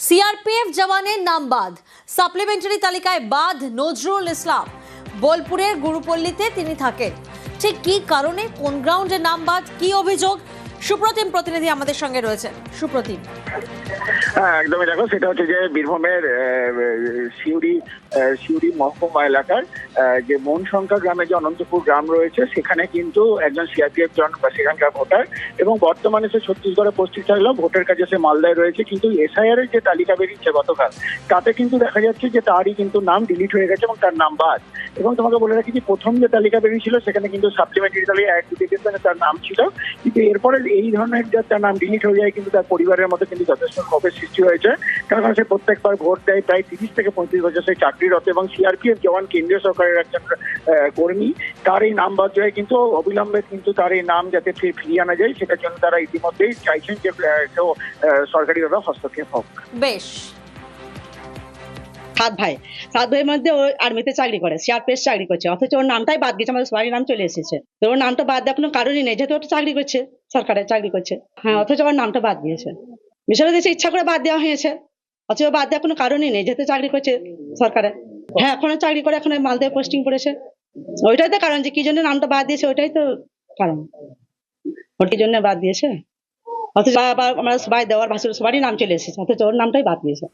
CRPF জওয়ানের নাম বাদ, supplementary তালিকায় বাদ নজরুল ইসলাম। বোলপুরের গুরুপল্লীতে তিনি থাকেন। ঠিক কি কারণে, কোন গ্রাউন্ডে নাম বাদ, কি অভিযোগ? সুপ্রতিম প্রতিনিধি আমাদের সঙ্গে রয়েছেন। সুপ্রতিম। হ্যাঁ, একদমই। দেখো, সেটা হচ্ছে যে বীরভূমের সিউড়ি মহকুমা এলাকার যে মনশঙ্কা গ্রামে যে অনন্তপুর গ্রাম রয়েছে, সেখানে কিন্তু একজন সিআরপিএফ জওয়ান বা সেখানকার ভোটার, এবং বর্তমানে সে ছত্তিশগড়ে পোস্টিং থাকলেও ভোটের কাজে সে মালদায় রয়েছে। কিন্তু এসআইআর এর যে তালিকা বেরিয়েছে গতকাল, তাতে কিন্তু দেখা যাচ্ছে যে তারই কিন্তু নাম ডিলিট হয়ে গেছে এবং তার নাম বাদ। এবং তোমাকে বলে রাখি যে প্রথম যে তালিকা বেরিয়েছিল সেখানে কিন্তু সাপ্লিমেন্টারি তালিকা অ্যাপ্লিকেশনে তার নাম ছিল, কিন্তু এরপরে এই ধরনের যে তার নাম ডিলিট হয়ে যায়, কিন্তু তার পরিবারের মধ্যে কিন্তু যথেষ্ট ক্ষোভের সৃষ্টি হয়েছে। কারণ সে প্রত্যেকবার ভোট দেয়, প্রায় 30 থেকে 35 বছর সে চাকরিরত এবং সিআরপিএফ জওয়ান, কেন্দ্রীয় সরকারের একজন কর্মী। তার এই নাম বাদ যায়, কিন্তু অবিলম্বে কিন্তু তার এই নাম যাতে ফিরিয়ে আনা যায়, সেটার জন্য তারা ইতিমধ্যেই চাইছেন যে সরকারিভাবে হস্তক্ষেপ হোক। বেশ। সাত ভাইয়ের মধ্যে ও আর্মিতে চাকরি করে, সিআরপিএফ চাকরি করছে, অথচ ওর নামটাই বাদ গেছে। আমাদের সবাই নাম চলে এসেছে, তো ওর নামটা বাদ দেওয়ার কোনো কারণই নেই, যেহেতু ওটা চাকরি করছে, সরকারের চাকরি করছে। হ্যাঁ, অথচ ওর নামটা বাদ দিয়েছে। বিষয়টা দেশে ইচ্ছা করে বাদ দেওয়া হয়েছে, অথচ বাদ দেওয়ার কোনো কারণই নেই, যেহেতু চাকরি করছে সরকারে। হ্যাঁ, এখনো চাকরি করে, এখন মালদায় পোস্টিং করেছে। ওইটাই তো কারণ, যে কি জন্য নামটা বাদ দিয়েছে, ওইটাই তো কারণ। ওর কি জন্য বাদ দিয়েছে, অথচ আমরা সবাই দেওয়ার ভাষার সবারই নাম চলে এসেছে, অথচ ওর নামটাই বাদ দিয়েছে।